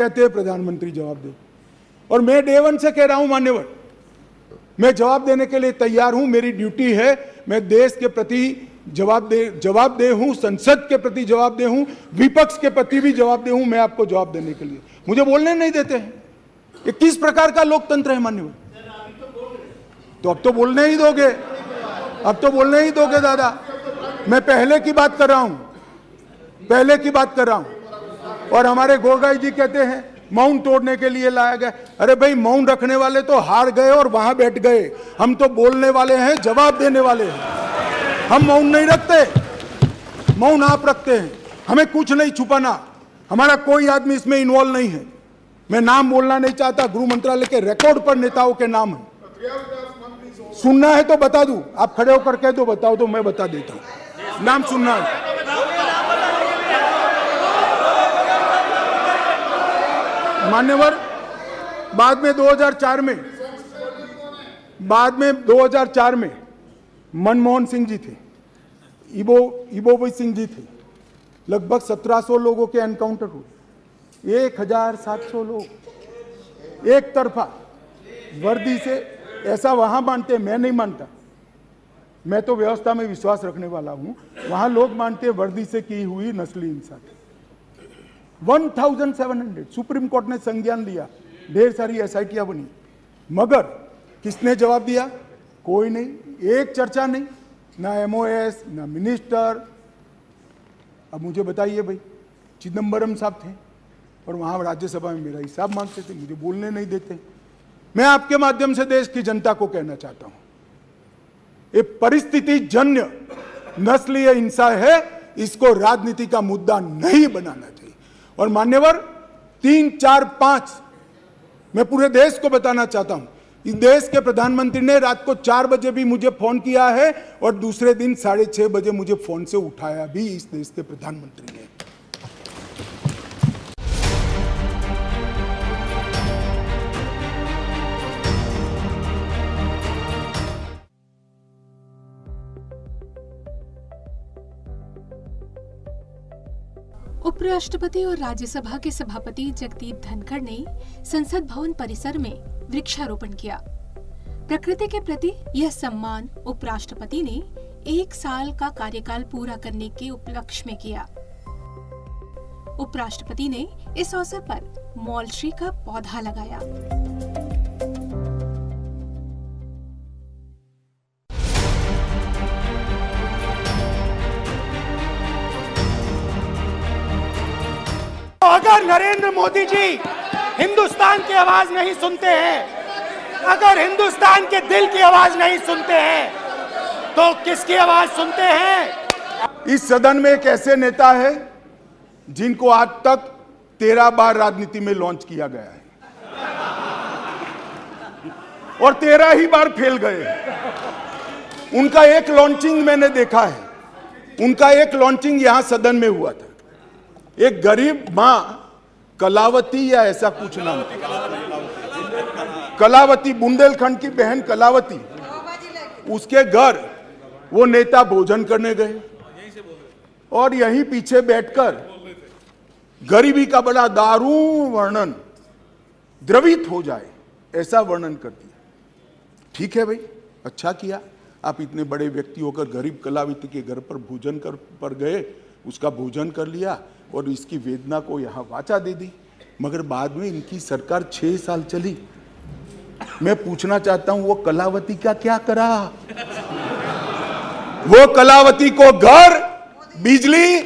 कहते हैं प्रधानमंत्री जवाब दे, और मैं डे वन से कह रहा हूं मान्यवर, मैं जवाब देने के लिए तैयार हूं। मेरी ड्यूटी है, मैं देश के प्रति जवाब दे हूं, संसद के प्रति जवाब दे हूं, विपक्ष के प्रति भी जवाब दे हूं। मैं आपको जवाब देने के लिए, मुझे बोलने नहीं देते हैं। ये किस प्रकार का लोकतंत्र है मान्यवर? तो अब तो बोलने ही दोगे, अब तो बोलने ही दोगे दादा। मैं पहले की बात कर रहा हूं, पहले की बात कर रहा हूं। और हमारे गोगाई जी कहते हैं मौन तोड़ने के लिए लाया गया। अरे भाई, मौन रखने वाले तो हार गए और वहां बैठ गए। हम तो बोलने वाले हैं, जवाब देने वाले हैं। हम मौन नहीं रखते, मौन आप रखते हैं। हमें कुछ नहीं छुपाना, हमारा कोई आदमी इसमें इन्वॉल्व नहीं है। मैं नाम बोलना नहीं चाहता, गृह मंत्रालय के रिकॉर्ड पर नेताओं के नाम है। सुनना है तो बता दूं, आप खड़े होकर कह दो बताओ तो मैं बता देता हूं। नाम सुनना है? मान्यवर, बाद में 2004 में मनमोहन सिंह जी थे, इबोबी सिंह जी थे। लगभग 1700 लोगों के एनकाउंटर हुए, 1700 लोग एक तरफा वर्दी से। ऐसा वहां मानते हैं, मैं नहीं मानता। मैं तो व्यवस्था में विश्वास रखने वाला हूं। वहां लोग मानते हैं वर्दी से की हुई नस्ली हिंसा। 1700 सुप्रीम कोर्ट ने संज्ञान लिया, ढेर सारी एसआईटियां बनी, मगर किसने जवाब दिया? कोई नहीं, एक चर्चा नहीं, ना एमओएस, ना मिनिस्टर। अब मुझे बताइए भाई, चिदम्बरम साहब थे और वहां राज्यसभा में मेरा हिसाब मांगते थे, मुझे बोलने नहीं देते। मैं आपके माध्यम से देश की जनता को कहना चाहता हूं, ये परिस्थिति जन्य नस्लीय हिंसा है, इसको राजनीति का मुद्दा नहीं बनाना चाहिए। और मान्यवर, 3, 4, 5 मैं पूरे देश को बताना चाहता हूं, इस देश के प्रधानमंत्री ने रात को 4 बजे भी मुझे फोन किया है और दूसरे दिन 6:30 बजे मुझे फोन से उठाया भी इस देश के प्रधानमंत्री ने। उपराष्ट्रपति और राज्यसभा के सभापति जगदीप धनखड़ ने संसद भवन परिसर में वृक्षारोपण किया। प्रकृति के प्रति यह सम्मान उपराष्ट्रपति ने 1 साल का कार्यकाल पूरा करने के उपलक्ष्य में किया। उपराष्ट्रपति ने इस अवसर पर मॉलट्री का पौधा लगाया। अगर नरेंद्र मोदी जी हिंदुस्तान की आवाज नहीं सुनते हैं, अगर हिंदुस्तान के दिल की आवाज नहीं सुनते हैं, तो किसकी आवाज सुनते हैं? इस सदन में एक ऐसे नेता है जिनको आज तक 13 बार राजनीति में लॉन्च किया गया है और 13 ही बार फेल गए। उनका एक लॉन्चिंग मैंने देखा है, उनका एक लॉन्चिंग यहां सदन में हुआ था। एक गरीब मां कलावती या ऐसा कुछ नाम, कलावती, बुंदेलखंड की बहन कलावती, उसके घर वो नेता भोजन करने गए और यहीं पीछे बैठकर गरीबी का बड़ा दारुण वर्णन, द्रवित हो जाए ऐसा वर्णन कर दिया। ठीक है भाई, अच्छा किया, आप इतने बड़े व्यक्ति होकर गरीब कलावती के घर पर भोजन पर गए, उसका भोजन कर लिया और इसकी वेदना को यहां वाचा दे दी। मगर बाद में इनकी सरकार 6 साल चली। मैं पूछना चाहता हूं, वो कलावती का क्या करा? वो कलावती को घर, बिजली,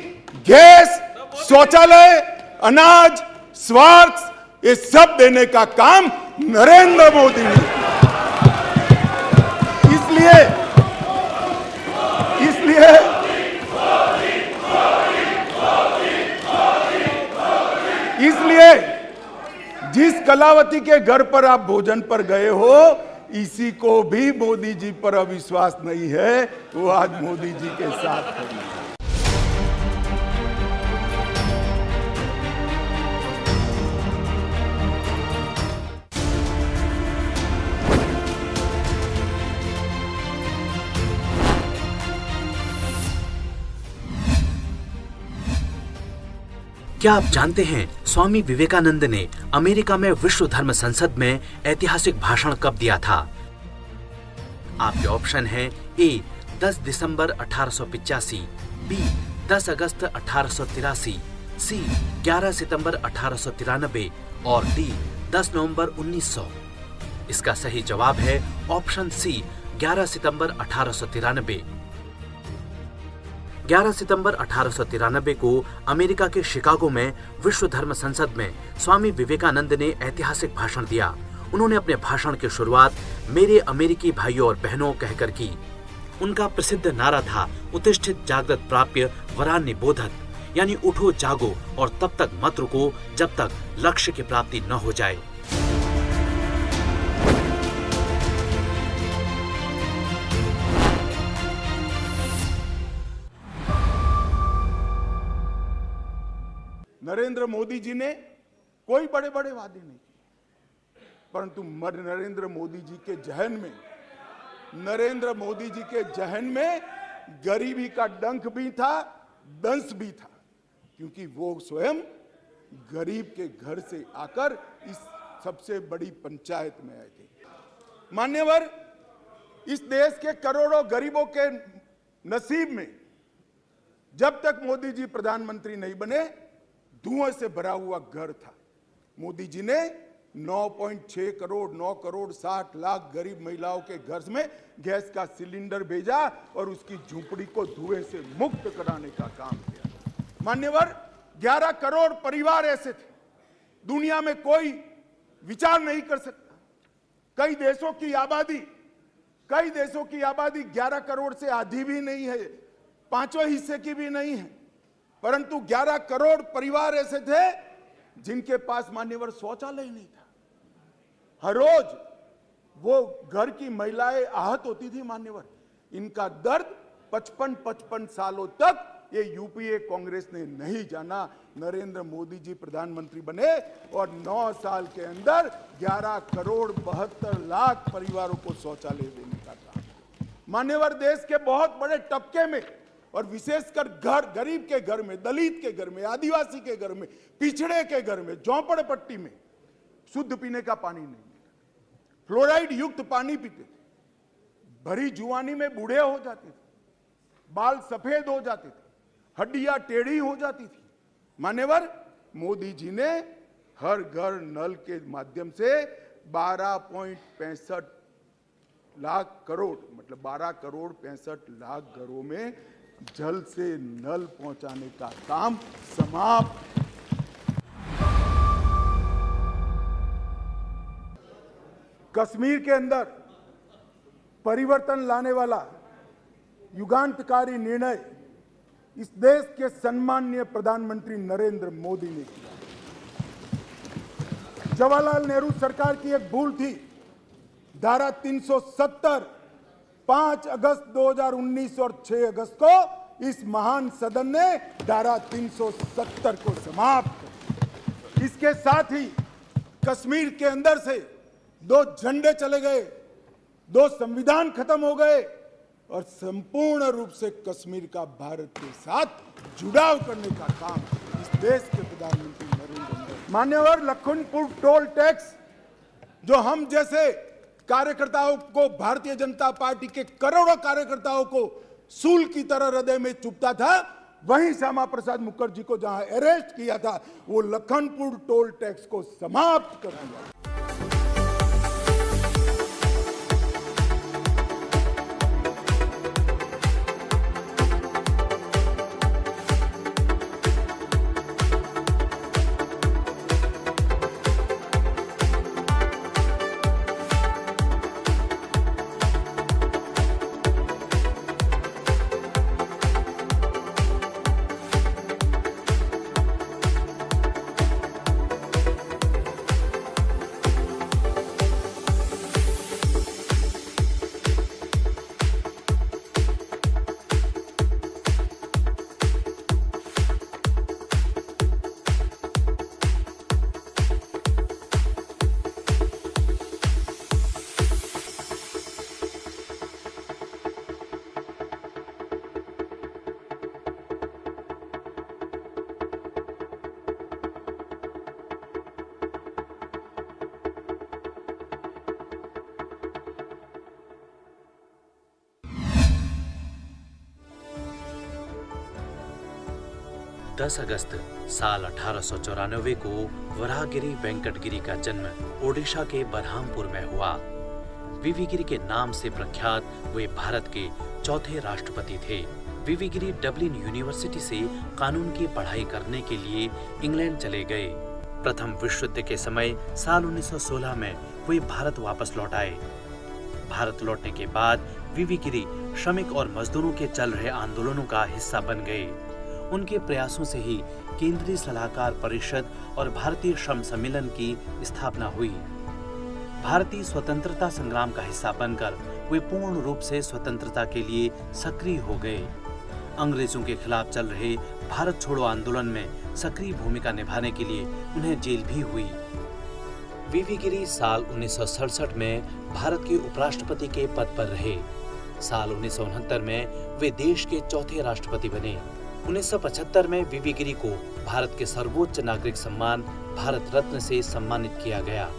गैस, शौचालय, अनाज, स्वास्थ्य, ये सब देने का काम नरेंद्र मोदी ने। इसलिए जिस कलावती के घर पर आप भोजन पर गए हो, इसी को भी मोदी जी पर अविश्वास नहीं है, वो आज मोदी जी के साथ खड़ी है। क्या आप जानते हैं स्वामी विवेकानंद ने अमेरिका में विश्व धर्म संसद में ऐतिहासिक भाषण कब दिया था? आपके ऑप्शन हैं ए 10 दिसंबर 1885, बी 10 अगस्त 1883, सी 11 सितंबर 1893 और डी 10 नवंबर 1900। इसका सही जवाब है ऑप्शन सी 11 सितंबर 1893। 11 सितंबर 1893 को अमेरिका के शिकागो में विश्व धर्म संसद में स्वामी विवेकानंद ने ऐतिहासिक भाषण दिया। उन्होंने अपने भाषण की शुरुआत मेरे अमेरिकी भाइयों और बहनों कहकर की। उनका प्रसिद्ध नारा था उत्तिष्ठित जागृत प्राप्य वरान्य बोधत, यानी उठो जागो और तब तक मत रुको जब तक लक्ष्य की प्राप्ति न हो जाए। नरेंद्र मोदी जी ने कोई बड़े बड़े वादे नहीं किए, परंतु नरेंद्र मोदी जी के जहन में गरीबी का डंक भी था, दंश भी था, क्योंकि वो स्वयं गरीब के घर से आकर इस सबसे बड़ी पंचायत में आए थे। मान्यवर, इस देश के करोड़ों गरीबों के नसीब में जब तक मोदी जी प्रधानमंत्री नहीं बने धुएं से भरा हुआ घर था। मोदी जी ने 9.6 करोड़ 9 करोड़ 60 लाख गरीब महिलाओं के घर में गैस का सिलेंडर भेजा और उसकी झोपड़ी को धुएं से मुक्त कराने का काम किया। मान्यवर, 11 करोड़ परिवार ऐसे थे, दुनिया में कोई विचार नहीं कर सकता। कई देशों की आबादी 11 करोड़ से आधी भी नहीं है, 5वें हिस्से की भी नहीं है, परंतु 11 करोड़ परिवार ऐसे थे जिनके पास मान्यवर शौचालय नहीं था। हर रोज वो घर की महिलाएं आहत होती थी। मान्यवर, इनका दर्द 55 सालों तक ये यूपीए कांग्रेस ने नहीं जाना। नरेंद्र मोदी जी प्रधानमंत्री बने और 9 साल के अंदर 11 करोड़ 72 लाख परिवारों को शौचालय देने का काम। मान्यवर, देश के बहुत बड़े तबके में और विशेषकर गरीब के घर में, दलित के घर में, आदिवासी के घर में, पिछड़े के घर में, झोंपड़पट्टी में शुद्ध पीने का पानी नहीं मिलता। फ्लोराइड युक्त पानी पीते थे, भरी जुआनी में बूढ़े हो जाते थे, बाल सफेद हो जाते थे, हड्डियां टेढ़ी हो जाती थी। मान्यवर, मोदी जी ने हर घर नल के माध्यम से 12.65 लाख करोड़ मतलब 12 करोड़ 65 लाख घरों में जल से नल पहुंचाने का काम समाप्त। कश्मीर के अंदर परिवर्तन लाने वाला युगांतकारी निर्णय इस देश के सम्माननीय प्रधानमंत्री नरेंद्र मोदी ने किया। जवाहरलाल नेहरू सरकार की एक भूल थी। धारा 370 5 अगस्त 2019 और 6 अगस्त को इस महान सदन ने धारा 370 को समाप्त कर। इसके साथ ही कश्मीर के अंदर से 2 झंडे चले गए, 2 संविधान खत्म हो गए और संपूर्ण रूप से कश्मीर का भारत के साथ जुड़ाव करने का काम इस देश के प्रधानमंत्री नरेंद्र मोदी। मान्यवर, लखनपुर टोल टैक्स जो हम जैसे कार्यकर्ताओं को, भारतीय जनता पार्टी के करोड़ों कार्यकर्ताओं को सूल की तरह हृदय में चुभता था, वहीं श्यामा प्रसाद मुखर्जी को जहां अरेस्ट किया था वो लखनपुर टोल टैक्स को समाप्त कर दिया। 10 अगस्त साल 1894 को वराहगिरी वेंकटगिरी का जन्म ओडिशा के बरहामपुर में हुआ। वीवी गिरी के नाम से प्रख्यात वे भारत के चौथे राष्ट्रपति थे। वीवी गिरी डबलिन यूनिवर्सिटी से कानून की पढ़ाई करने के लिए इंग्लैंड चले गए। प्रथम विश्व युद्ध के समय साल 1916 में वे भारत वापस लौट आए। भारत लौटने के बाद वीवी गिरी श्रमिक और मजदूरों के चल रहे आंदोलनों का हिस्सा बन गए। उनके प्रयासों से ही केंद्रीय सलाहकार परिषद और भारतीय श्रम सम्मेलन की स्थापना हुई। भारतीय स्वतंत्रता संग्राम का हिस्सा बनकर वे पूर्ण रूप से स्वतंत्रता के लिए सक्रिय हो गए। अंग्रेजों के खिलाफ चल रहे भारत छोड़ो आंदोलन में सक्रिय भूमिका निभाने के लिए उन्हें जेल भी हुई। वीवी गिरी साल 1967 में भारत के उपराष्ट्रपति के पद पर रहे। साल 1969 में वे देश के चौथे राष्ट्रपति बने। 1975 में वीवी गिरी को भारत के सर्वोच्च नागरिक सम्मान भारत रत्न से सम्मानित किया गया।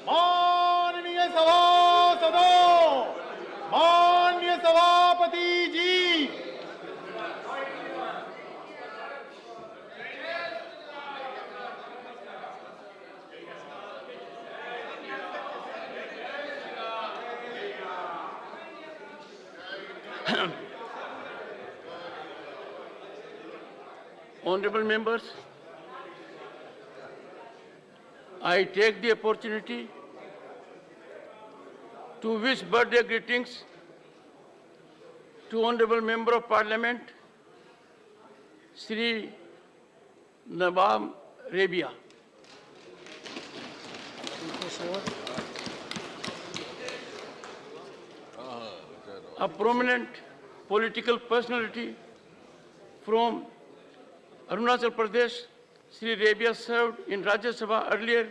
माननीय सभासदों, माननीय सभापति जी, honorable members, I take the opportunity to wish birthday greetings to Honorable Member of Parliament, Shri Nawab Rabia. A prominent political personality from Arunachal Pradesh, Shri Rabia served in Rajyasabha earlier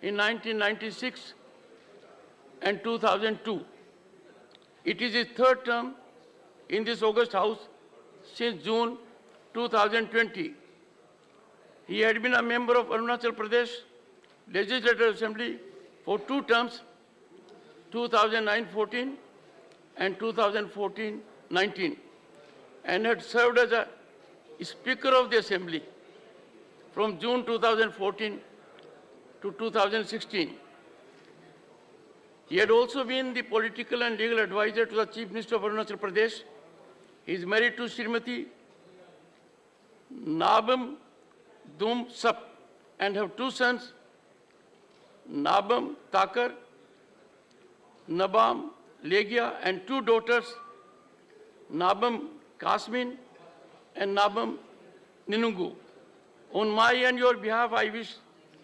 in 1996 and 2002. It is his third term in this August House since June 2020. He had been a member of Arunachal Pradesh Legislative Assembly for 2 terms, 2009-14 and 2014-19, and had served as a Speaker of the Assembly from June 2014 to 2016. He had also been the political and legal advisor to the Chief Minister of Arunachal Pradesh. He is married to Srimati Nabam Dum Sap and have 2 sons, Nabam Takar, Nabam Legia, and 2 daughters, Nabam Kasmin and Nabam Ninungu. On my and your behalf, I wish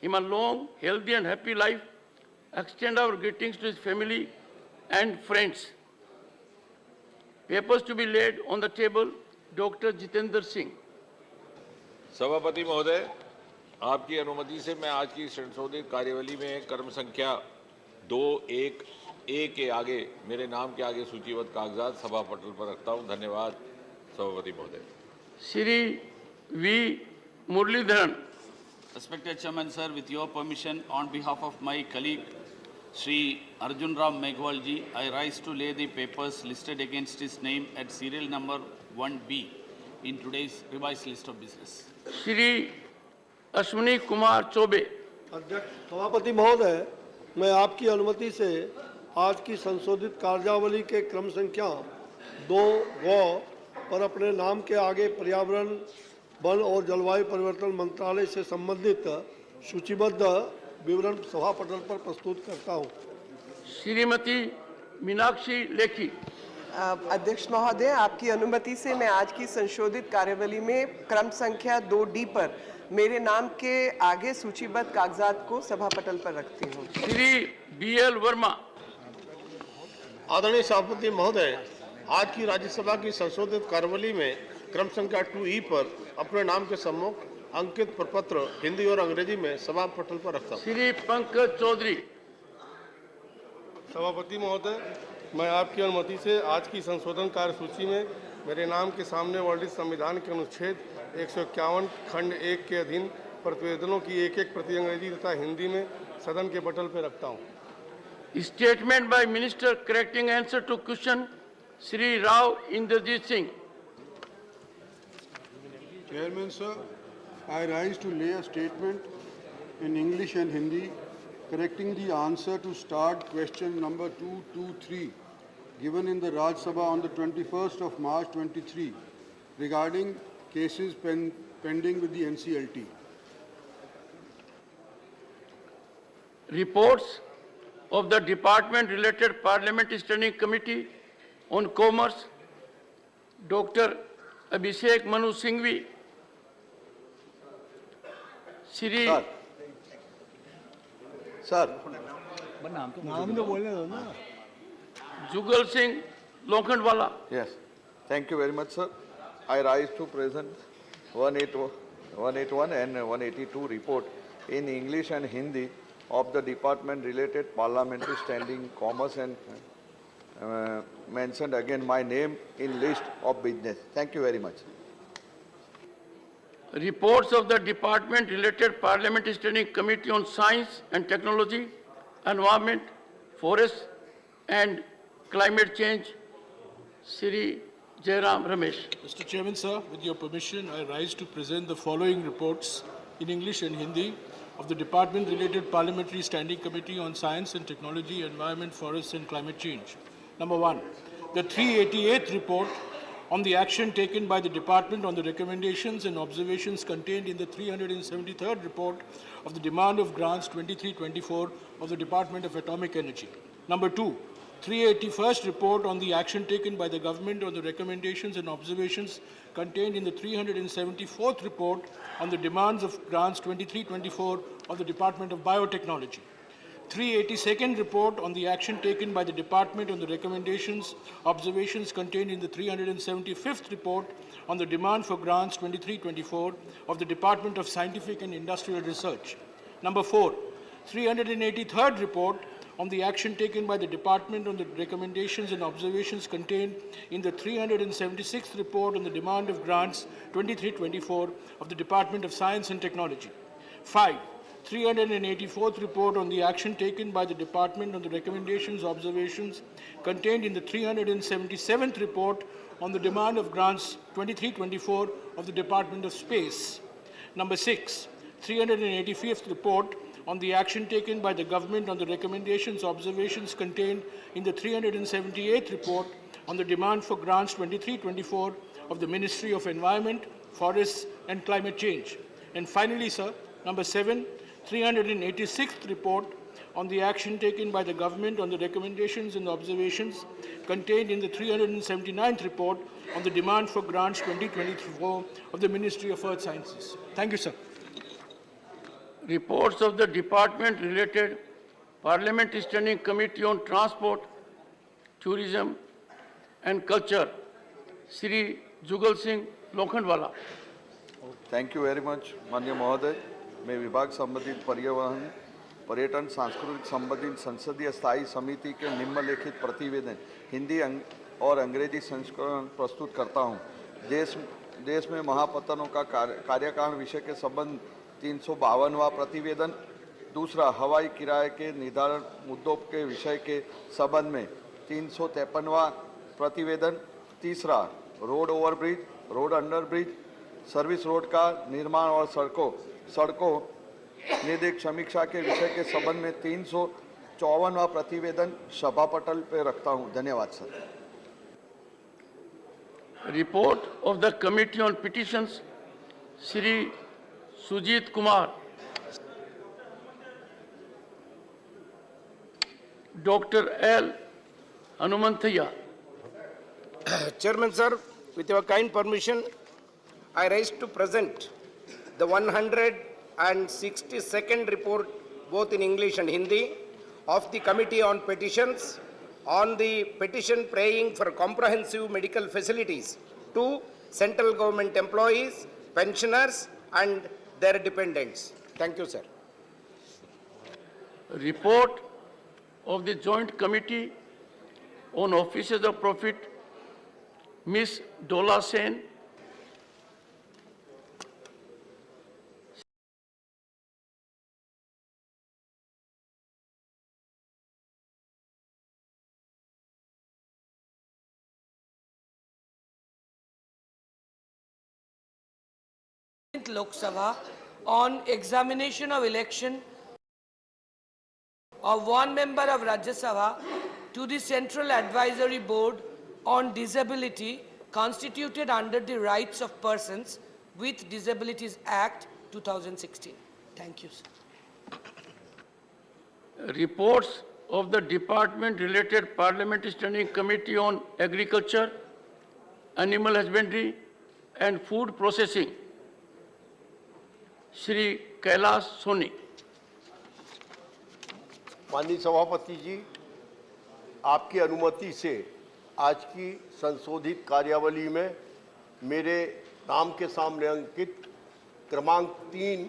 him a long, healthy and happy life. Extend our greetings to his family and friends. Papers to be laid on the table, Dr. Jitendra Singh. सभापति महोदय, आपकी अनुमति से मैं आज की संशोधित कार्यवली में क्रम संख्या 2(1)(a) के आगे मेरे नाम के आगे सूचीबद्ध कागजात सभा पटल पर रखता हूं। धन्यवाद सभापति महोदय। Shri V Muraleedharan. Respected Chairman, sir, with your permission, on behalf of my colleague, Sri Arjun Ram Meghwal ji, I rise to lay the papers listed against his name at serial number 1B in today's revised list of business. Shri Ashwini Kumar Choubey. अध्यक्ष सभापति महोदय, मैं आपकी अनुमति से आज की संशोधित कार्यावली के क्रम संख्या 2 पर अपने नाम के आगे पर्यावरण, वन और जलवायु परिवर्तन मंत्रालय से संबंधित सूचीबद्ध विवरण सभा पटल पर प्रस्तुत करता हूं। श्रीमती मीनाक्षी लेखी। अध्यक्ष महोदय, आपकी अनुमति से मैं आज की संशोधित कार्यवली में क्रम संख्या 2D पर मेरे नाम के आगे सूचीबद्ध कागजात को सभा पटल पर रखती हूँ। श्री BL वर्मा। आदरणीय सभापति महोदय, आज की राज्यसभा की संशोधित कार्यवली में क्रम संख्या 2E पर अपने नाम के सम्मुख अंकित प्रपत्र हिंदी और अंग्रेजी में सभा पटल पर रखता हूँ। श्री पंकज चौधरी। सभापति महोदय, मैं आपकी अनुमति से आज की संशोधन कार्यसूची में मेरे नाम के सामने वर्णित संविधान के अनुच्छेद 151 खंड 1 के अधीन प्रतिवेदनों की एक प्रति अंग्रेजी तथा हिंदी में सदन के पटल पर रखता हूँ। Statement by minister correcting answer to question, Shri Rao Inderjit Singh. Chairman sir, I rise to lay a statement in English and Hindi correcting the answer to start question number 223 given in the Rajyasabha on the 21st of March 23 regarding cases pending with the NCLT. Reports of the department-related Parliament Standing Committee on Commerce, Dr. Abhishek Manu Singhvi, Shri Jugal Singh Lokhandwala. Yes, thank you very much, sir. I rise to present 181 and 182 report in English and Hindi of the department-related Parliamentary Standing Commerce and mentioned again my name in list of business. Thank you very much. Reports of the department-related Parliamentary Standing Committee on Science and Technology, Environment, Forests and Climate Change, Shri Jairam Ramesh. Mr. Chairman, sir, with your permission, I rise to present the following reports in English and Hindi of the department-related Parliamentary Standing Committee on Science and Technology, Environment, Forests and Climate Change. Number 1, the 388th report on the action taken by the department on the recommendations and observations contained in the 373rd report of the demand of grants 23-24 of the Department of Atomic Energy. Number 2, 381st report on the action taken by the government on the recommendations and observations contained in the 374th report on the demands of grants 23-24 of the Department of Biotechnology. 382nd report on the action taken by the department on the recommendations, observations contained in the 375th report on the demand for grants 23-24 of the Department of Scientific and Industrial Research. Number 4, 383rd report on the action taken by the department on the recommendations and observations contained in the 376th report on the demand of grants 23-24 of the Department of Science and Technology. 5, 384th report on the action taken by the Department on the recommendations, observations contained in the 377th report on the demand of grants 23-24 of the Department of Space. Number 6, 385th report on the action taken by the government on the recommendations, observations contained in the 378th report on the demand for grants 23-24 of the Ministry of Environment, Forests and Climate Change. And finally, sir, number 7, 386th report on the action taken by the government on the recommendations and observations contained in the 379th report on the demand for grants 2024 of the Ministry of Earth Sciences. Thank you, sir. Reports of the Department related Parliamentary Standing Committee on Transport, Tourism and Culture, Shri Jugal Singh Lokhandwala. Thank you very much माननीय महोदय। मैं विभाग संबंधित पर्यावरण, पर्यटन, सांस्कृतिक संबंधित संसदीय स्थायी समिति के निम्नलिखित प्रतिवेदन हिंदी और अंग्रेजी संस्करण प्रस्तुत करता हूं। देश में महापत्तनों का कार्यकाल विषय के संबंध 352वां प्रतिवेदन। दूसरा, हवाई किराए के निर्धारण मुद्दों के विषय के संबंध में 353वां प्रतिवेदन। तीसरा, road overbridge, road underbridge, service road का निर्माण और सड़कों निर्देश समीक्षा के विषय के संबंध में 354वां प्रतिवेदन सभा पटल पर रखता हूं। धन्यवाद sir. Report of the Committee on Petitions, Shri Sujit Kumar. Dr. L. Hanumanthaya. Chairman sir, with your kind permission, I rise to present the 162nd report, both in English and Hindi, of the Committee on Petitions on the petition praying for comprehensive medical facilities to central government employees, pensioners and their dependents. Thank you, sir. Report of the Joint Committee on Offices of Profit, Ms. Dola Sen. Lok Sabha on examination of election of one member of Rajyasabha to the Central Advisory Board on Disability constituted under the Rights of Persons with Disabilities Act 2016. Thank you, sir. Reports of the Department-related Parliamentary Standing Committee on Agriculture, Animal Husbandry and Food Processing, Shri Kailash Soni. माननीय सभापति जी, आपकी अनुमति से आज की संशोधित कार्यावली में मेरे नाम के सामने अंकित क्रमांक 3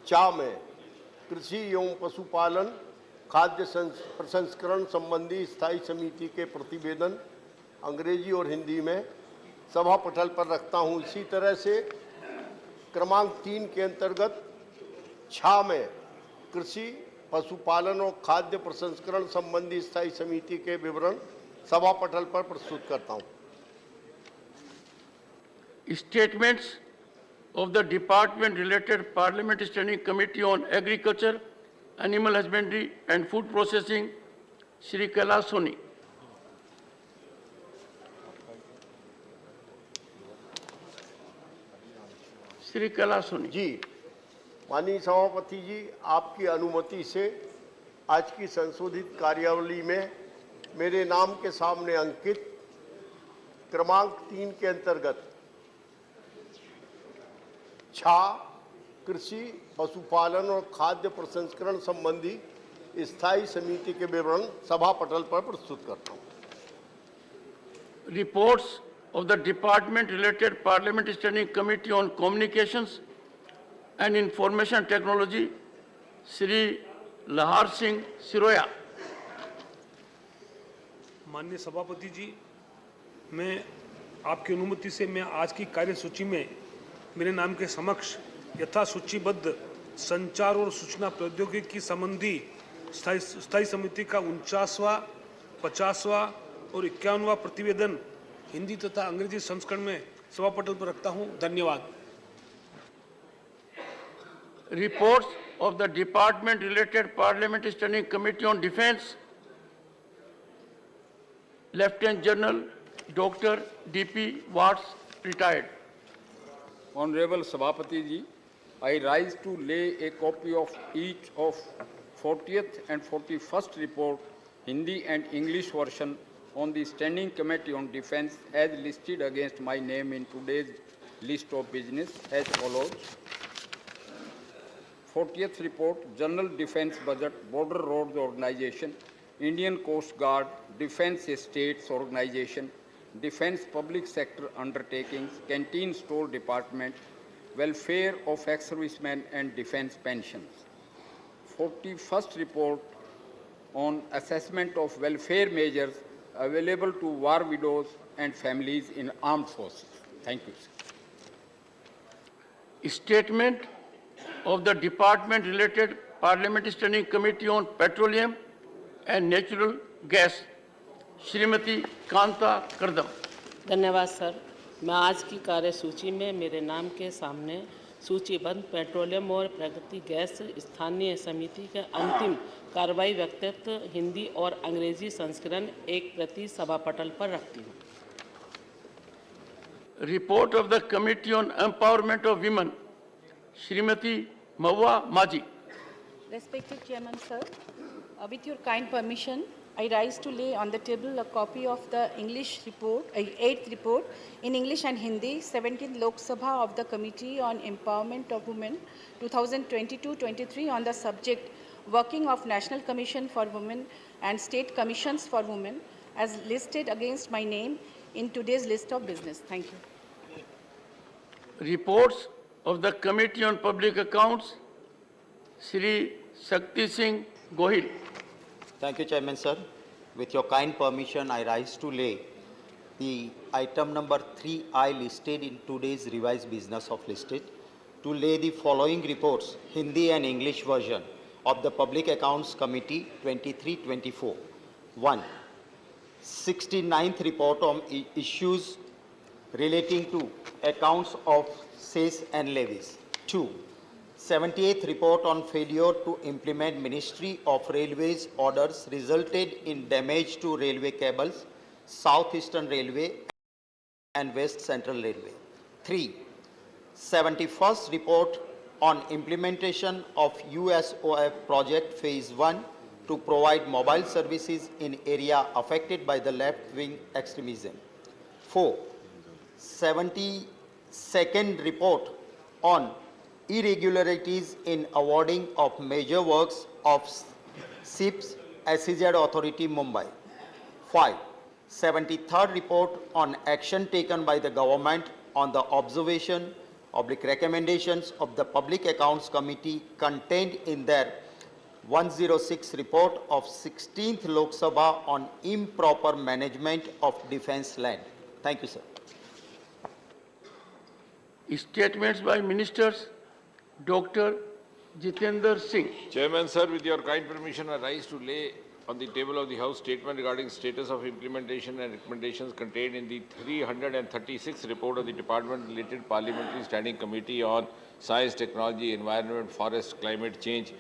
चा में कृषि एवं पशुपालन खाद्य प्रसंस्करण संबंधी स्थायी समिति के प्रतिवेदन अंग्रेजी और हिंदी में सभा पटल पर रखता हूं। इसी तरह से क्रमांक 3 के अंतर्गत छा में कृषि, पशुपालन और खाद्य प्रसंस्करण संबंधी स्थायी समिति के विवरण सभा पटल पर प्रस्तुत करता हूं। Statements of the Department-related Parliamentary Standing Committee on Agriculture, Animal Husbandry and Food Processing, Shri Kailash Soni. Shri Kailash Soni ji, माननीय सभापति जी, आपकी अनुमति से आज की संशोधित कार्यावली में मेरे नाम के सामने अंकित क्रमांक 3 के अंतर्गत छा कृषि, पशुपालन और खाद्य प्रसंस्करण संबंधी स्थायी समिति के विवरण सभा पटल पर प्रस्तुत करता हूं। Reports of the Department-related Parliamentary Standing Committee on Communications and Information Technology, Shri Lahar Singh Siroya. माननीय सभापति जी, मैं आपकी अनुमति से मैं आज की कार्यसूची में मेरे नाम के समक्ष यथा सूचीबद्ध संचार और सूचना प्रौद्योगिकी संबंधी स्थायी समिति का 49वां, 50वां और 51वां प्रतिवेदन हिंदी तथा अंग्रेजी संस्करण में सभा पटल पर रखता हूं। धन्यवाद। Reports of the department-related Parliamentary Standing Committee on Defence, Lieutenant General Dr. D.P. Watts, retired. Honorable Sabhapati ji, I rise to lay a copy of each of 40th and 41st report, Hindi and English version, on the Standing Committee on Defence as listed against my name in today's list of business as follows. 40th report, General Defence Budget, Border Roads Organization, Indian Coast Guard, Defence Estates Organization, Defence Public Sector Undertakings, Canteen Store Department, Welfare of Ex-Servicemen and Defence Pensions. 41st report on assessment of welfare measures available to war widows and families in armed forces. Thank you, sir. Statement of the department-related Parliamentary Standing Committee on Petroleum and Natural Gas, Shrimati Kanta करदम। धन्यवाद sir. मैं आज की कार्यसूची में मेरे नाम के सामने सूचीबद्ध पेट्रोलियम और प्राकृतिक गैस स्थानीय समिति के अंतिम कार्रवाई वक्तव्य हिंदी और अंग्रेजी संस्करण एक प्रति सभा पटल पर रखती हूँ। Report of the committee on empowerment of women, Shrimati Mahua Maji. Respected Chairman sir, with your kind permission, I rise to lay on the table a copy of the English report, 8th report in English and Hindi, 17th Lok Sabha of the Committee on Empowerment of Women 2022-23 on the subject Working of National Commission for Women and State Commissions for Women as listed against my name in today's list of business. Thank you. Reports of the Committee on Public Accounts, Shri Shakti Singh Gohil. Thank you, Chairman sir. With your kind permission, I rise to lay the item number 3I listed in today's revised business of listed to lay the following reports, Hindi and English version of the Public Accounts Committee 23-24. 1. 69th report on issues relating to accounts of cess and levies. 2. 78th report on failure to implement Ministry of Railways orders resulted in damage to railway cables, South Eastern Railway and West Central Railway. 3. 71st report on implementation of USOF project phase 1 to provide mobile services in area affected by the left-wing extremism. 4. 72nd report on irregularities in awarding of major works of SIPS SEZ Authority Mumbai. 5. 73rd report on action taken by the government on the observation recommendations of the Public Accounts Committee contained in their 106 report of 16th Lok Sabha on improper management of defence land. Thank you, sir. Statements by Ministers. Dr. Jitendra Singh. Chairman sir, with your kind permission, I rise to lay on the table of the House statement regarding status of implementation and recommendations contained in the 336th report of the Department-related Parliamentary Standing Committee on Science, Technology, Environment, Forest, Climate Change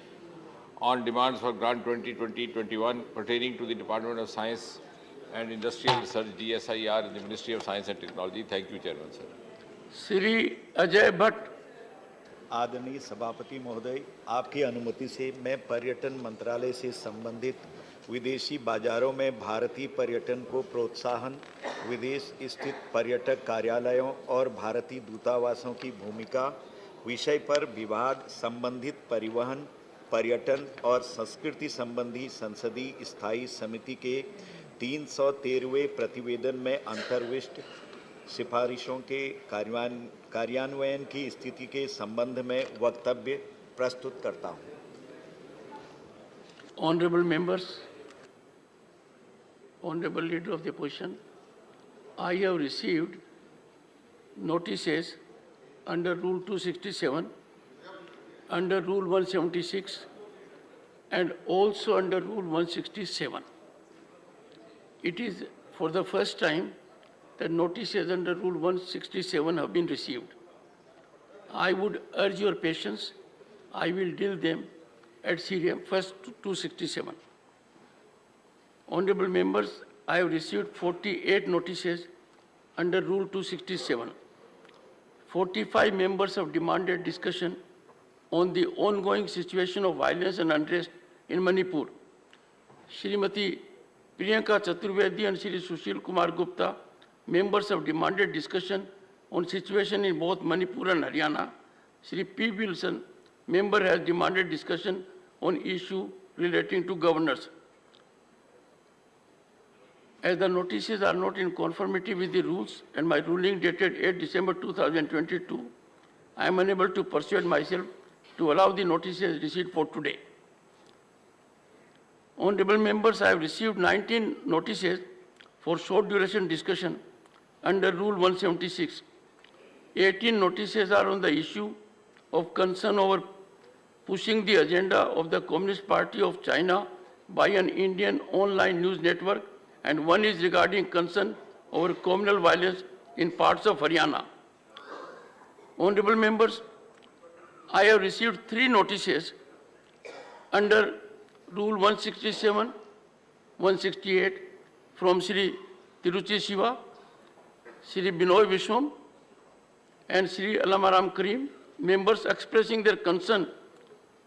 on demands for Grant 2020-21 pertaining to the Department of Science and Industrial Research DSIR in the Ministry of Science and Technology. Thank you, Chairman sir. Shri Ajay Bhatt. आदरणीय सभापति महोदय, आपकी अनुमति से मैं पर्यटन मंत्रालय से संबंधित विदेशी बाजारों में भारतीय पर्यटन को प्रोत्साहन, विदेश स्थित पर्यटक कार्यालयों और भारतीय दूतावासों की भूमिका विषय पर विभाग संबंधित परिवहन, पर्यटन और संस्कृति संबंधी संसदीय स्थायी समिति के 313वें प्रतिवेदन में अंतर्विष्ट सिफारिशों के कार्यान्वयन की स्थिति के संबंध में वक्तव्य प्रस्तुत करता हूं। Honorable members, Honorable Leader of the Opposition, I have received notices under Rule 267 under Rule 176 and also under Rule 167. It is for the first time that notices under Rule 167 have been received. I would urge your patience. I will deal them at seriam first 267. Honorable members, I have received 48 notices under Rule 267. 45 members have demanded discussion on the ongoing situation of violence and unrest in Manipur. Srimati Priyanka Chaturvedi and Shri Sushil Kumar Gupta, members have demanded discussion on situation in both Manipur and Haryana. Shri P. Wilson, member, has demanded discussion on issue relating to governors. As the notices are not in conformity with the rules and my ruling dated 8 December 2022, I am unable to persuade myself to allow the notices received for today. Honorable members, I have received 19 notices for short duration discussion under Rule 176. 18 notices are on the issue of concern over pushing the agenda of the Communist Party of China by an Indian online news network, and one is regarding concern over communal violence in parts of Haryana. Honorable members, I have received 3 notices under Rule 167, 168 from Shri Tiruchi Shiva, Shri Binoy Vishwam, and Shri Alamaram Karim, members expressing their concern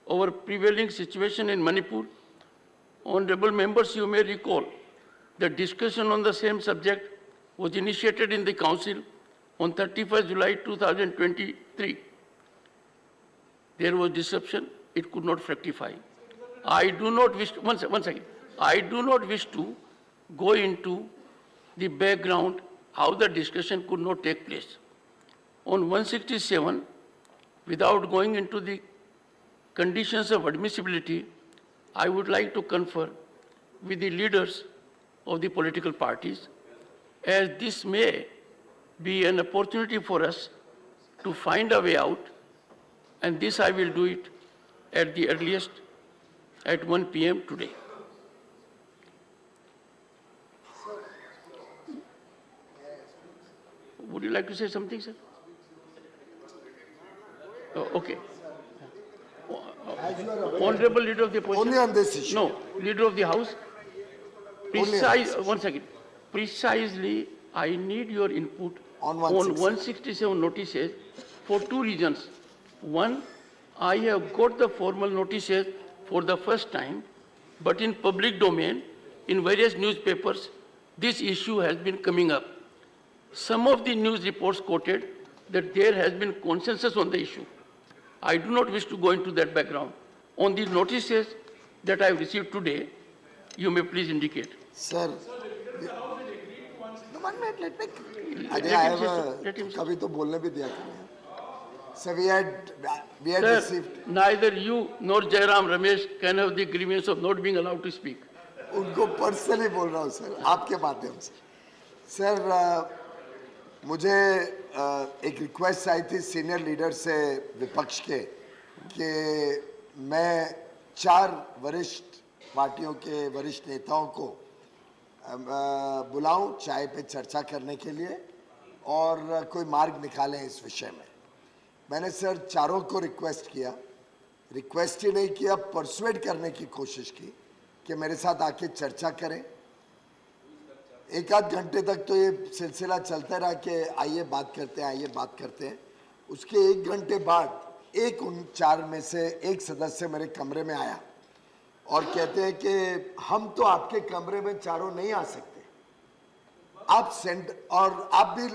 over prevailing situation in Manipur. Honorable members, you may recall the discussion on the same subject was initiated in the Council on 31st July 2023. There was disruption, it could not fructify. I do not wish to, one second. I do not wish to go into the background how the discussion could not take place. On 167, without going into the conditions of admissibility, I would like to confer with the leaders of the political parties, as this may be an opportunity for us to find a way out, and this I will do it at the earliest at 1 p.m. today. Would you like to say something, sir? Oh, okay. Honorable Leader of the Opposition. Only on this issue. No, Leader of the House. One second. Precisely, I need your input on 167 notices for 2 reasons. One, I have got the formal notices for the first time, but in public domain, in various newspapers, this issue has been coming up. Some of the news reports quoted that there has been consensus on the issue. I do not wish to go into that background. On the notices that I have received today, you may please indicate. Sir, one minute, let me. I have कभी तो बोलने भी दिया था. So we had Sir, received. Neither you nor Jairam Ramesh can have the grievance of not being allowed to speak. उनको personally बोल रहा हूँ सर, आपके माध्यम से. सर, मुझे एक रिक्वेस्ट आई थी सीनियर लीडर से विपक्ष के कि मैं 4 वरिष्ठ पार्टियों के वरिष्ठ नेताओं को बुलाऊं चाय पे चर्चा करने के लिए और कोई मार्ग निकालें इस विषय में. मैंने सर चारों को रिक्वेस्ट किया, रिक्वेस्ट ही नहीं किया, परसुएड करने की कोशिश की कि मेरे साथ आके चर्चा करें. 1-8 घंटे तक तो ये सिलसिला चलता रहा कि आइए बात करते हैं, आइए बात करते हैं. उसके 1 घंटे बाद एक उन 4 में से एक सदस्य मेरे कमरे में आया और कहते हैं कि हम तो आपके कमरे में चारों नहीं आ सकते, आप और आप भी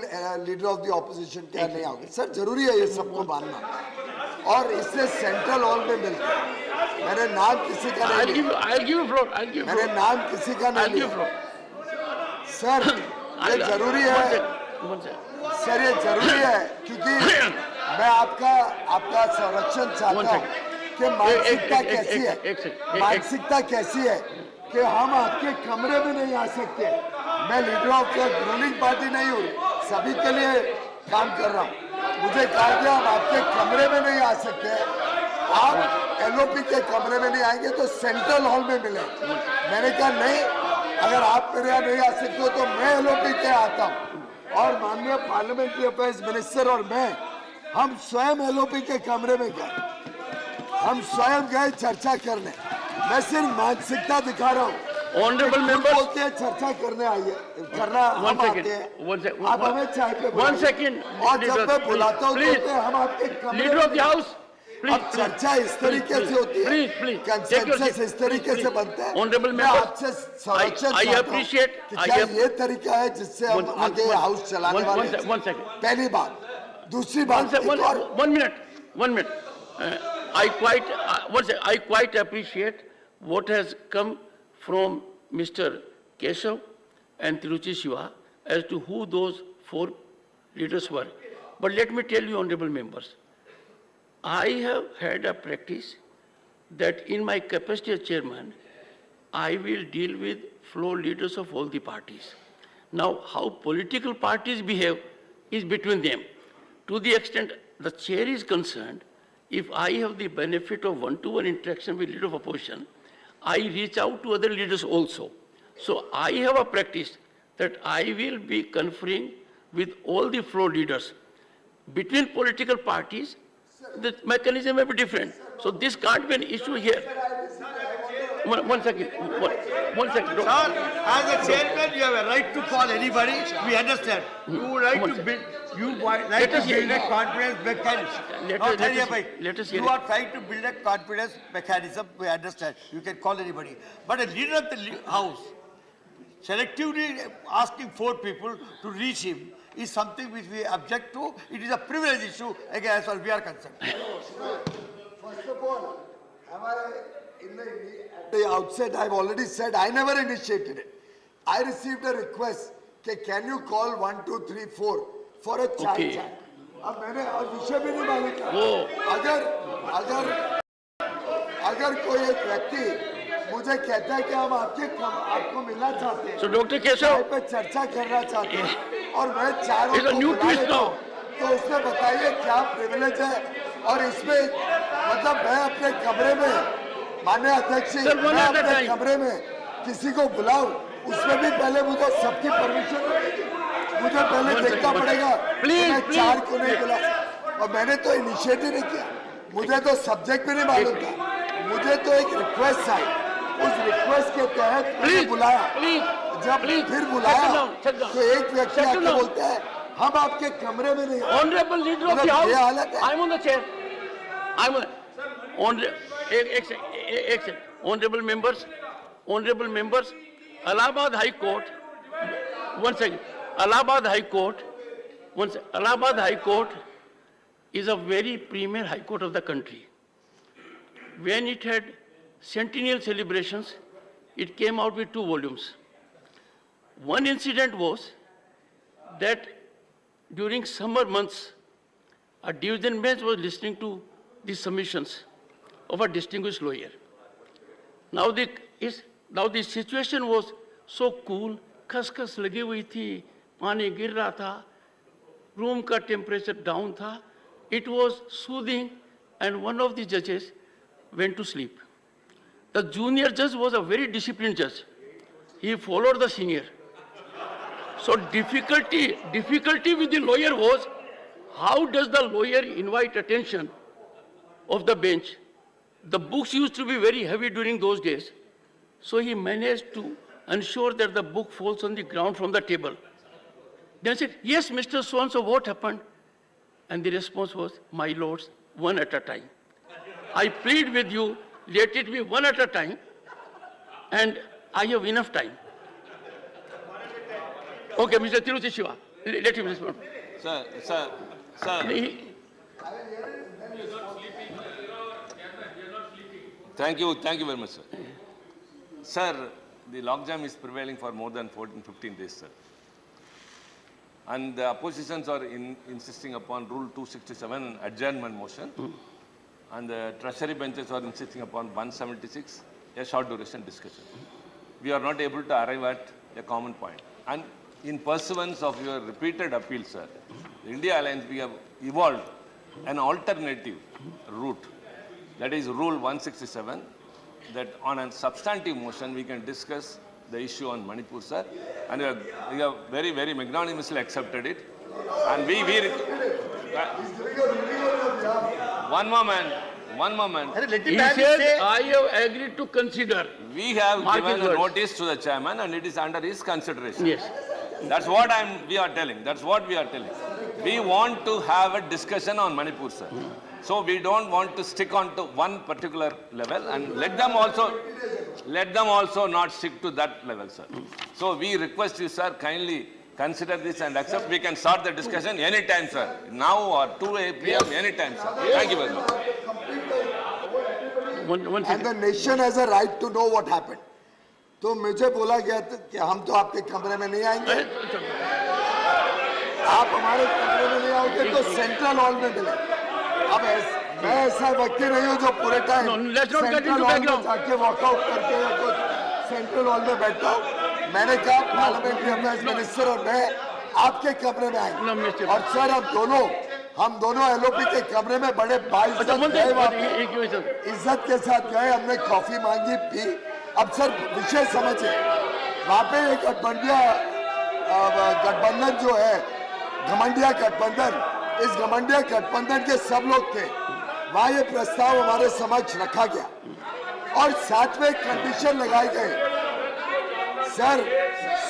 लीडर ऑफ द ऑपोजिशन क्या नहीं आओगे. सर जरूरी है ये सबको मानना, और इससे सेंट्रल हॉल में मिलते हैं. मेरे नाम किसी का नहीं लिया, मेरे नाम किसी का नहीं लिया. सर ये जरूरी है, सर ये जरूरी है क्योंकि मैं आपका संरक्षण चाहता हूँ कि मानसिकता कैसी है, मानसिकता कैसी है कि हम आपके कमरे में नहीं आ सकते. मैं leader of the ruling party नहीं हूँ, सभी के लिए काम कर रहा हूँ. मुझे कहा गया हम आपके कमरे में नहीं आ सकते आप एलओपी के कमरे में नहीं आएंगे तो सेंट्रल हॉल में मिले। मैंने कहा नहीं, अगर आप मेरे यहाँ नहीं आ सकते हो तो मैं एलओपी के आता हूँ। और माननीय पार्लियामेंट्री अफेयर्स मिनिस्टर और मैं, हम स्वयं एलओपी के कमरे में गए, हम स्वयं गए चर्चा करने। मैं सिर्फ मानसिकता दिखा रहा हूँ। ऑनरेबल मेंबर्स बोलते हैं चर्चा करने आइए, करना हम आते हैं, आप हमें चाय पे वन सेकेंड, और जब मैं बुलाता हूँ तो हम आपके लीडर ऑफ द हाउस, अब चर्चा इस तरीके से होती है, कंसेंसस इस तरीके से बनता है। ऑनरेबल मैं आपसे संरक्षण चाहता हूँ कि क्या ये तरीका है जिससे हम आगे हाउस चलाने वाले हैं? पहली बात। दूसरी बात, one minute. I quite appreciate what has come from Mr. Keshav and Tiruchi Shiva as to who those 4 leaders were. But let me tell you, honorable members, I have had a practice that in my capacity as chairman, I will deal with floor leaders of all the parties. Now, how political parties behave is between them. To the extent the chair is concerned, if I have the benefit of one-to-one interaction with leader of opposition, I reach out to other leaders also. So I have a practice that I will be conferring with all the floor leaders. Between political parties, the mechanism may be different. So this can't be an issue here. One second. Sir, as a chairman, you have a right to call anybody. We understand. You would like to build. You like to build a confidence mechanism. You are trying to build a confidence mechanism. We understand. You can call anybody. But a leader of the house selectively asking 4 people to reach him is something which we object to. It is a privilege issue, again, as far as we are concerned. First of all, at the outset, I've already said I never initiated it. I received a request, can you call 1, 2, 3, 4 for a chai chat? अब मैंने और विषय भी नहीं मालूम था। अगर कोई एक व्यक्ति मुझे कहता है कि हम आपको मिलना चाहते हैं, So Dr. Keshav, पे चर्चा करना चाहते हैं और मैं 4 को बुला लेता हूं, तो उसमें बताइए क्या प्रिविलेज है? और इसमें मतलब मैं अपने कमरे में, माननीय अध्यक्ष जी, मैं अपने कमरे में किसी को बुलाऊं, उसमें भी पहले मुझे सबकी परमिशन लगेगी। मुझे पहले देखना पड़ेगा मैं 4 को नहीं बुला, और मैंने तो इनिशिएटिव नहीं किया, मुझे तो सब्जेक्ट भी नहीं मालूम था, मुझे तो एक रिक्वेस्ट आई, उस रिक्वेस्ट के तहत मैंने बुलाया। जब फिर बुलाया तो एक व्यक्ति आके बोलता है हम आपके कमरे में नहीं। Honourable leader of the house, I am on the chair, honourable members, Allahabad High Court, Allahabad High Court is a very premier high court of the country. When it had centennial celebrations, it came out with 2 volumes. One incident was that during summer months, a division bench was listening to the submissions of a distinguished lawyer. Now the situation was so cool, खसखस लगी हुई थी, पानी गिर रहा था, room का temperature down था, it was soothing, and one of the judges went to sleep. The junior judge was a very disciplined judge. He followed the senior. So difficulty with the lawyer was, how does the lawyer invite attention of the bench? The books used to be very heavy during those days. So he managed to ensure that the book falls on the ground from the table. Then said, yes, Mr. So-and-so, what happened? And the response was, my lords, one at a time. I plead with you, let it be one at a time, and I have enough time. Okay, Mr. Tiruchi Shiva, let him respond. Sir. Thank you very much, sir. Sir, the logjam is prevailing for more than 14-15 days, sir. And the oppositions are insisting upon Rule 267 adjournment motion. And the treasury benches are insisting upon 176, a short duration discussion. We are not able to arrive at a common point. And in pursuance of your repeated appeal, sir, the India Alliance, we have evolved an alternative route That is Rule 167, that on a substantive motion we can discuss the issue on Manipur, sir. And we have very, very magnanimously accepted it. And one moment. He said, I have agreed to consider. We have given a words. notice to the chairman and it is under his consideration. Yes. That's what we are telling. That's what we are telling. We want to have a discussion on Manipur, sir. So we don't want to stick on to one particular level and let them also not stick to that level, sir. So we request you, sir, kindly consider this and accept. We can start the discussion anytime, sir. Now or 2 p.m. anytime, sir. Thank you very much. And the nation has a right to know what happened. तो मुझे बोला गया कि हम तो आपके कमरे में नहीं आएंगे, आप हमारे कमरे में नहीं आओगे तो सेंट्रल हॉल में मिले। अब मैं ऐसा व्यक्ति नहीं हूँ जो पूरे टाइम सेंट्रल हॉल में जाके वॉकआउट करके या कुछ सेंट्रल हॉल में बैठता हूँ। मैंने कहा पार्लियामेंट्री अफेयर्स मिनिस्टर और मैं आपके कमरे में आएंगे और सर हम दोनों एलओपी के कमरे में बड़े इज्जत के साथ गए, हमने कॉफी मांगी, पी। अब सर विषय समझे, वहाँ पे एक गठबंधन जो है, घमंडिया गठबंधन, इस घमंडिया गठबंधन के सब लोग थे। वहाँ ये प्रस्ताव हमारे समक्ष रखा गया और साथ में कंडीशन लगाए गए, सर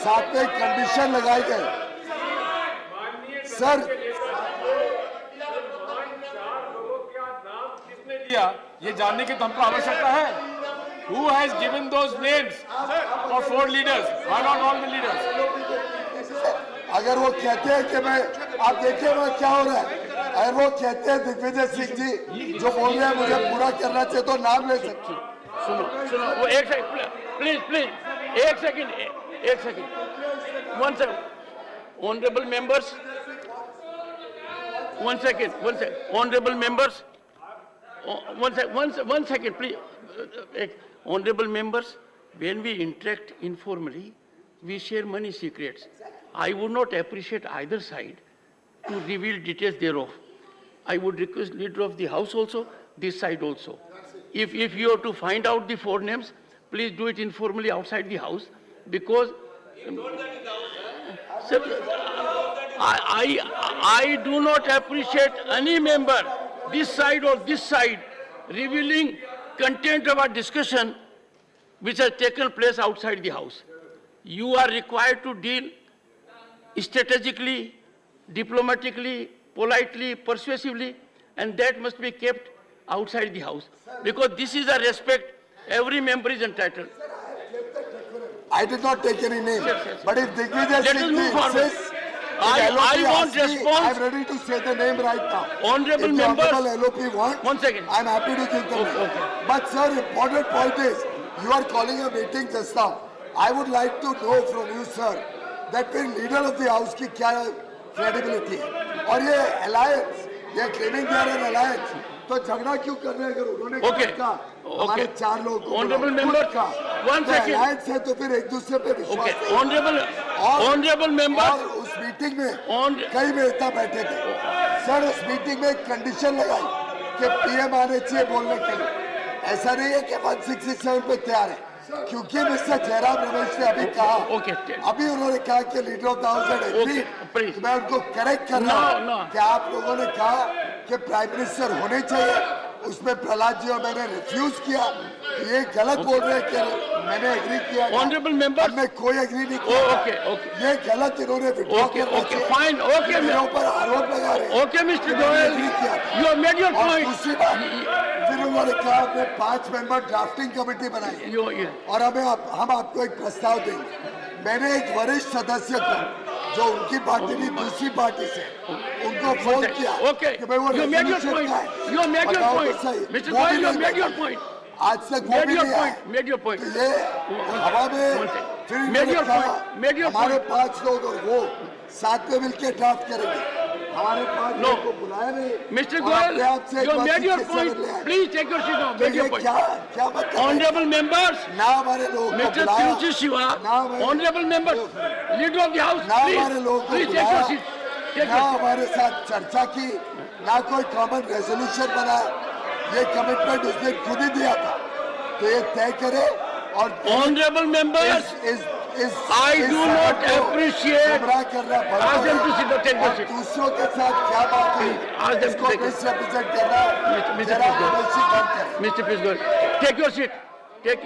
साथ में कंडीशन लगाए गए, सर ये जानने की तो हमको आवश्यकता है। Who has given those names for 4 leaders? Why not all the leaders? अगर वो कहते हैं कि मैं, आप देखिए वहाँ क्या हो रहा है, अगर वो कहते हैं दिग्विजय सिंह जी जो बोल रहे हैं मुझे पूरा करना चाहिए तो नाम ले सकते। सुनो वो एक सेकंड, प्लीज एक second, one second, honorable members, one second, honorable members, one second, please. Honorable members, when we interact informally, we share many secrets. I would not appreciate either side to reveal details thereof. I would request leader of the house also, this side also. If you have to find out the 4 names, please do it informally outside the house, because I do not appreciate any member, this side or this side, revealing content of our discussion which has taken place outside the house. You are required to deal strategically, diplomatically, politely, persuasively, and that must be kept outside the house, because this is a respect every member is entitled. I did not take any name, but if Digvijay Singh insists, I want response. I'm ready to say the name right now. Honorable if members, the Honorable LOP wants, 1 second. I'm happy to give the name. But sir, important point is, you are calling a meeting just now. I would like to know from you, sir, that फिर leader of the house की क्या credibility है? और ये alliance, ये claiming they are an alliance, तो झगड़ा क्यों कर रहे हैं? अगर उन्होंने कहा हमारे 4 लोग Honorable members, 1 second. alliance है तो फिर एक दूसरे पे विश्वास है। Honorable members, और उस मीटिंग में कई नेता बैठे थे, सर उस मीटिंग में कंडीशन लगाई कि पीएम आने चाहिए बोलने के लिए। ऐसा नहीं है कि 167 पे तैयार है, क्योंकि मिस्टर जयराम रमेश ने अभी कहा, अभी उन्होंने कहा कि leader of the house and agree, मैं उनको करेक्ट कर रहा हूँ कि आप लोगों ने कहा कि प्राइम मिनिस्टर होने चाहिए, उसमें प्रहलाद जी और मैंने रिफ्यूज किया। ये गलत बोल रहे हैं कि मैंने एग्री किया। Honorable members, हमने कोई एग्री नहीं किया। ये गलत इन्होंने विड्रॉ करना चाहिए। Fine, okay, मेरे ऊपर आरोप लगा रहे हैं। Okay, Mr. Goyal, you have made your point. दूसरी बात, फिर उन्होंने कहा हमने 5 मेंबर ड्राफ्टिंग कमेटी बनाई है और हम आपको एक प्रस्ताव देंगे। मैंने एक वरिष्ठ सदस्य को जो उनकी पार्टी की दूसरी पार्टी से उनको फोन किया कि भाई वो रेजोल्यूशन क्या है, बताओ तो सही। Mr. Goyal, you have made your point. आज तक वो भी नहीं आया। Made your point. तो ये हवा में फिर इन्होंने कहा हमारे 5 लोग और वो साथ में मिलकर ड्राफ्ट करेंगे। हमारे 5 लोग को बुलाया नहीं। Mr. Goyal, you have made your point. Please take your seat now. Make your point. क्या मतलब? Honorable members, ना हमारे लोगों को Mr. बुलाया। Tiruchi Shiva, honorable members, leader of the house, ना हमारे लोगों को please take your seat. ना हमारे साथ चर्चा की, ना कोई कॉमन रेजोल्यूशन बनाया। ये कमिटमेंट उसने खुद ही दिया था, तो ये तय करे। और Honorable members, I do not appreciate. Ask them to sit down. Take your seat. दूसरों के साथ क्या बात हुई, इसको मिसरिप्रेजेंट कर रहा है। Mr. Please go. Take your seat. Take your